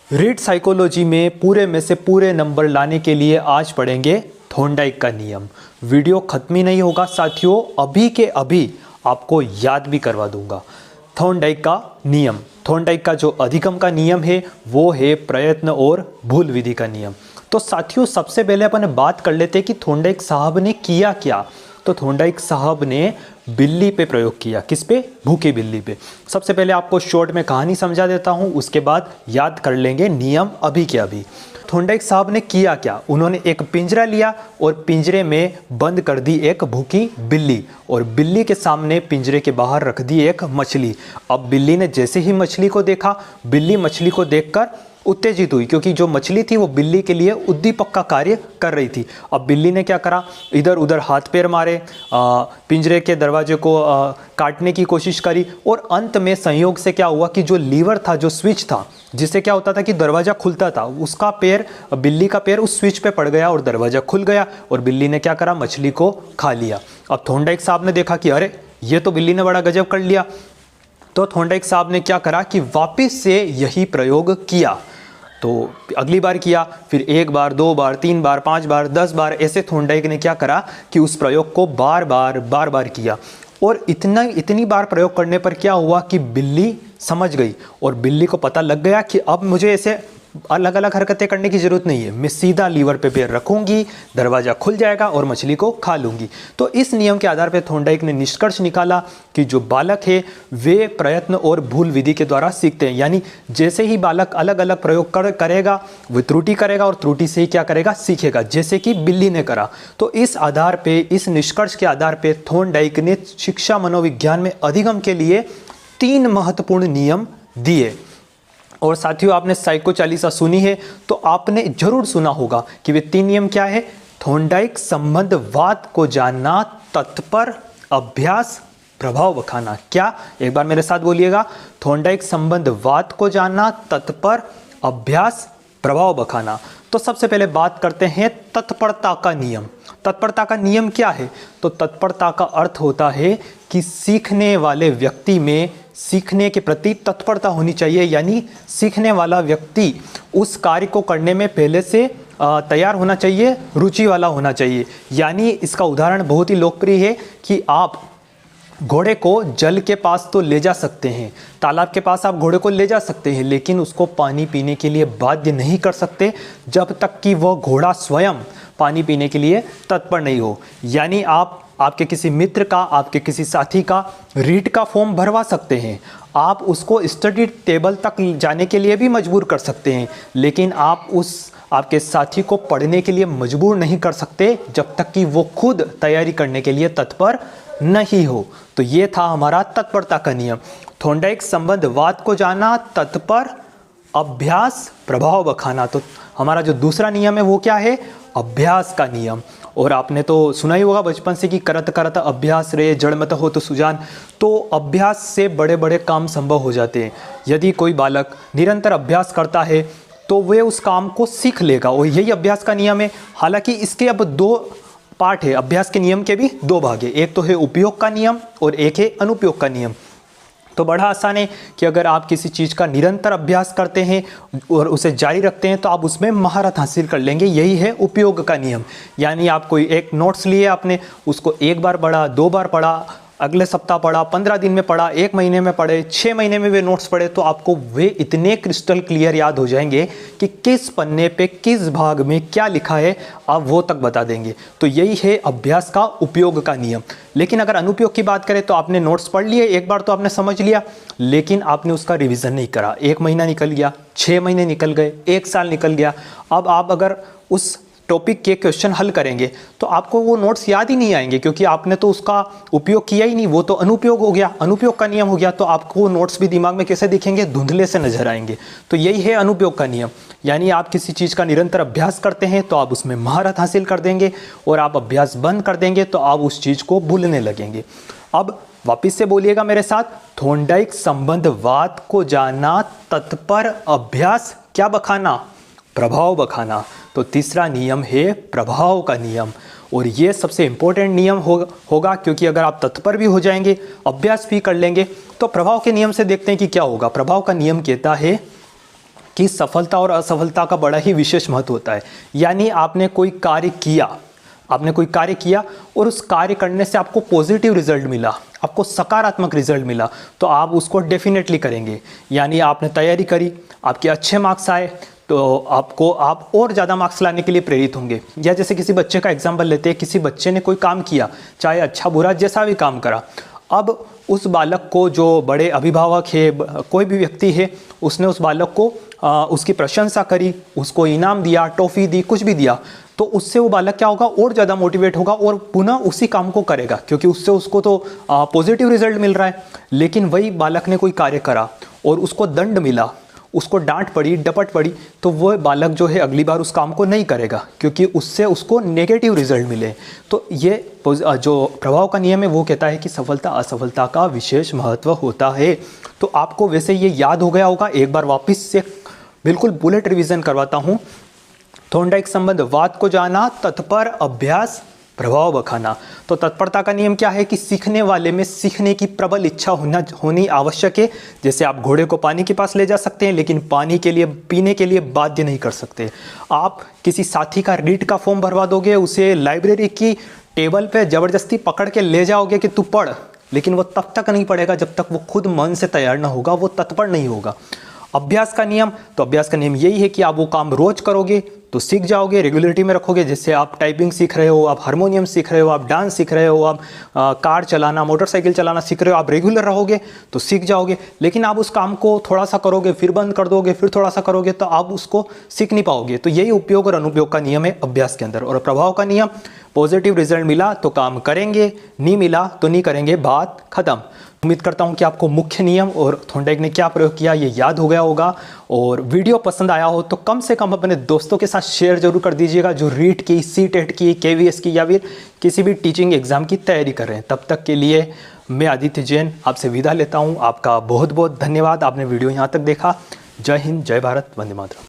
Read psychology में पूरे में से पूरे नंबर लाने के लिए आज पढ़ेंगे थॉर्नडाइक का नियम। वीडियो खत्म ही नहीं होगा साथियों, अभी के अभी आपको याद भी करवा दूंगा। थॉर्नडाइक का नियम, थॉर्नडाइक का जो अधिगम का नियम है वो है प्रयत्न और भूल विधि का नियम। तो साथियों सबसे पहले अपन बात कर लेते हैं कि थॉर्नडाइक साहब ने किया क्या। तो थॉर्नडाइक साहब ने बिल्ली पे प्रयोग किया। किस पे? भूखी बिल्ली पे। सबसे पहले आपको शॉर्ट में कहानी समझा देता हूँ, उसके बाद याद कर लेंगे नियम अभी के अभी। थॉर्नडाइक साहब ने किया क्या? उन्होंने एक पिंजरा लिया और पिंजरे में बंद कर दी एक भूखी बिल्ली और बिल्ली के सामने पिंजरे के बाहर रख दी एक मछली। अब बिल्ली ने जैसे ही मछली को देखा, बिल्ली मछली को देखकर उत्तेजित हुई क्योंकि जो मछली थी वो बिल्ली के लिए उद्दीपक का कार्य कर रही थी। अब बिल्ली ने क्या करा, इधर उधर हाथ पैर मारे, पिंजरे के दरवाजे को काटने की कोशिश करी और अंत में संयोग से क्या हुआ कि जो लीवर था, जो स्विच था जिससे क्या होता था कि दरवाज़ा खुलता था, उसका पैर, बिल्ली का पैर उस स्विच पे पड़ गया और दरवाज़ा खुल गया और बिल्ली ने क्या करा, मछली को खा लिया। अब थॉर्नडाइक साहब ने देखा कि अरे ये तो बिल्ली ने बड़ा गजब कर लिया। तो थॉर्नडाइक साहब ने क्या करा कि वापस से यही प्रयोग किया। तो अगली बार किया, फिर एक बार, दो बार, तीन बार, 5 बार, 10 बार, ऐसे थॉर्नडाइक ने क्या करा कि उस प्रयोग को बार बार किया। और इतनी बार प्रयोग करने पर क्या हुआ कि बिल्ली समझ गई और बिल्ली को पता लग गया कि अब मुझे ऐसे अलग अलग हरकतें करने की ज़रूरत नहीं है, मैं सीधा लीवर पे पैर रखूंगी, दरवाज़ा खुल जाएगा और मछली को खा लूंगी। तो इस नियम के आधार पर थॉर्नडाइक ने निष्कर्ष निकाला कि जो बालक है वे प्रयत्न और भूल विधि के द्वारा सीखते हैं। यानी जैसे ही बालक अलग अलग प्रयोग करेगा वो त्रुटि करेगा और त्रुटि से ही क्या करेगा, सीखेगा, जैसे कि बिल्ली ने करा। तो इस आधार पर, इस निष्कर्ष के आधार पर थॉर्नडाइक ने शिक्षा मनोविज्ञान में अधिगम के लिए 3 महत्वपूर्ण नियम दिए। और साथियों आपने साइको चालीसा सुनी है तो आपने जरूर सुना होगा कि वे 3 नियम क्या है। थॉर्नडाइक संबंधवाद को जानना, तत्पर अभ्यास, प्रभाव बखाना। क्या? एक बार मेरे साथ बोलिएगा। थॉर्नडाइक संबंधवाद को जानना, तत्पर अभ्यास, प्रभाव बखाना। तो सबसे पहले बात करते हैं तत्परता का नियम। तत्परता का नियम क्या है? तो तत्परता का अर्थ होता है कि सीखने वाले व्यक्ति में सीखने के प्रति तत्परता होनी चाहिए। यानी सीखने वाला व्यक्ति उस कार्य को करने में पहले से तैयार होना चाहिए, रुचि वाला होना चाहिए। यानी इसका उदाहरण बहुत ही लोकप्रिय है कि आप घोड़े को जल के पास तो ले जा सकते हैं, तालाब के पास आप घोड़े को ले जा सकते हैं, लेकिन उसको पानी पीने के लिए बाध्य नहीं कर सकते जब तक कि वह घोड़ा स्वयं पानी पीने के लिए तत्पर नहीं हो। यानी आप आपके किसी मित्र का, आपके किसी साथी का रीड का फॉर्म भरवा सकते हैं, आप उसको स्टडी टेबल तक जाने के लिए भी मजबूर कर सकते हैं, लेकिन आप आपके साथी को पढ़ने के लिए मजबूर नहीं कर सकते जब तक कि वो खुद तैयारी करने के लिए तत्पर नहीं हो। तो ये था हमारा तत्परता का नियम। थॉर्नडाइक संबंधवाद को जाना, तत्पर अभ्यास, प्रभाव बखाना। तो हमारा जो दूसरा नियम है वो क्या है? अभ्यास का नियम। और आपने तो सुना ही होगा बचपन से कि करत करत अभ्यास रे, जड़ मत हो तो सुजान। तो अभ्यास से बड़े बड़े काम संभव हो जाते हैं। यदि कोई बालक निरंतर अभ्यास करता है तो वह उस काम को सीख लेगा और यही अभ्यास का नियम है। हालांकि इसके अब 2 पार्ट है, अभ्यास के नियम के भी 2 भाग है। एक तो है उपयोग का नियम और एक है अनुपयोग का नियम। तो बड़ा आसान है कि अगर आप किसी चीज़ का निरंतर अभ्यास करते हैं और उसे जारी रखते हैं तो आप उसमें महारत हासिल कर लेंगे। यही है उपयोग का नियम। यानी आप कोई एक नोट्स लिए, आपने उसको 1 बार पढ़ा, 2 बार पढ़ा, अगले सप्ताह पढ़ा, 15 दिन में पढ़ा, 1 महीने में पढ़े, 6 महीने में वे नोट्स पढ़े, तो आपको वे इतने क्रिस्टल क्लियर याद हो जाएंगे कि किस पन्ने पे किस भाग में क्या लिखा है आप वो तक बता देंगे। तो यही है अभ्यास का उपयोग का नियम। लेकिन अगर अनुपयोग की बात करें तो आपने नोट्स पढ़ लिए, एक बार तो आपने समझ लिया, लेकिन आपने उसका रिविज़न नहीं करा। 1 महीना निकल गया, 6 महीने निकल गए, 1 साल निकल गया। अब आप अगर उस टॉपिक के क्वेश्चन हल करेंगे तो आपको वो नोट्स याद ही नहीं आएंगे क्योंकि आपने तो उसका उपयोग किया ही नहीं। वो तो अनुपयोग हो गया, अनुपयोग का नियम हो गया। तो आपको वो नोट्स भी दिमाग में कैसे दिखेंगे? धुंधले से नजर आएंगे। तो यही है अनुपयोग का नियम। यानी आप किसी चीज़ का निरंतर अभ्यास करते हैं तो आप उसमें महारत हासिल कर देंगे और आप अभ्यास बंद कर देंगे तो आप उस चीज़ को भूलने लगेंगे। अब वापिस से बोलिएगा मेरे साथ। थॉर्नडाइक संबंधवाद को जानना, तत्पर अभ्यास, क्या बखाना? प्रभाव बखाना। तो तीसरा नियम है प्रभाव का नियम और ये सबसे इंपॉर्टेंट नियम होगा क्योंकि अगर आप तत्पर भी हो जाएंगे, अभ्यास भी कर लेंगे तो प्रभाव के नियम से देखते हैं कि क्या होगा। प्रभाव का नियम कहता है कि सफलता और असफलता का बड़ा ही विशेष महत्व होता है। यानी आपने कोई कार्य किया और उस कार्य करने से आपको पॉजिटिव रिजल्ट मिला, आपको सकारात्मक रिजल्ट मिला, तो आप उसको डेफिनेटली करेंगे। यानी आपने तैयारी करी, आपके अच्छे मार्क्स आए, तो आप और ज़्यादा मार्क्स लाने के लिए प्रेरित होंगे। या जैसे किसी बच्चे का एग्जाम्पल लेते हैं, किसी बच्चे ने कोई काम किया, चाहे अच्छा बुरा जैसा भी काम करा, अब उस बालक को, जो बड़े अभिभावक है, कोई भी व्यक्ति है, उसने उस बालक को उसकी प्रशंसा करी, उसको इनाम दिया, टॉफ़ी दी, कुछ भी दिया, तो उससे वो बालक क्या होगा, और ज़्यादा मोटिवेट होगा और पुनः उसी काम को करेगा, क्योंकि उससे उसको तो पॉजिटिव रिजल्ट मिल रहा है। लेकिन वही बालक ने कोई कार्य करा और उसको दंड मिला, उसको डांट पड़ी, डपट पड़ी, तो वह बालक जो है अगली बार उस काम को नहीं करेगा, क्योंकि उससे उसको नेगेटिव रिजल्ट मिले। तो ये जो प्रभाव का नियम है वो कहता है कि सफलता असफलता का विशेष महत्व होता है। तो आपको वैसे ये याद हो गया होगा, एक बार वापस से बिल्कुल बुलेट रिवीजन करवाता हूँ। थॉर्नडाइक संबंध, वाद को जाना, तत्पर अभ्यास, प्रभाव बखाना। तो तत्परता का नियम क्या है कि सीखने वाले में सीखने की प्रबल इच्छा होनी आवश्यक है। जैसे आप घोड़े को पानी के पास ले जा सकते हैं, लेकिन पानी के लिए, पीने के लिए बाध्य नहीं कर सकते। आप किसी साथी का रीट का फॉर्म भरवा दोगे, उसे लाइब्रेरी की टेबल पे ज़बरदस्ती पकड़ के ले जाओगे कि तू पढ़, लेकिन वो तब तक नहीं पढ़ेगा जब तक वो खुद मन से तैयार ना होगा, वो तत्पर नहीं होगा। अभ्यास का नियम, तो अभ्यास का नियम यही है कि आप वो काम रोज करोगे तो सीख जाओगे, रेगुलरिटी में रखोगे। जैसे आप टाइपिंग सीख रहे हो, आप हारमोनियम सीख रहे हो, आप डांस सीख रहे हो, आप कार चलाना, मोटरसाइकिल चलाना सीख रहे हो, आप रेगुलर रहोगे तो सीख जाओगे। लेकिन आप उस काम को थोड़ा सा करोगे, फिर बंद कर दोगे, फिर थोड़ा सा करोगे, तो आप उसको सीख नहीं पाओगे। तो यही उपयोग और अनुपयोग का नियम है अभ्यास के अंदर। और प्रभाव का नियम, पॉजिटिव रिजल्ट मिला तो काम करेंगे, नहीं मिला तो नहीं करेंगे, बात खत्म। उम्मीद करता हूं कि आपको मुख्य नियम और थॉर्नडाइक ने क्या प्रयोग किया ये याद हो गया होगा। और वीडियो पसंद आया हो तो कम से कम अपने दोस्तों के साथ शेयर जरूर कर दीजिएगा, जो रीट की, सीटेट की, केवीएस की या फिर किसी भी टीचिंग एग्जाम की तैयारी कर रहे हैं। तब तक के लिए मैं आदित्य जैन आपसे विदा लेता हूँ। आपका बहुत बहुत धन्यवाद, आपने वीडियो यहाँ तक देखा। जय हिंद, जय भारत, वंदे मातरम।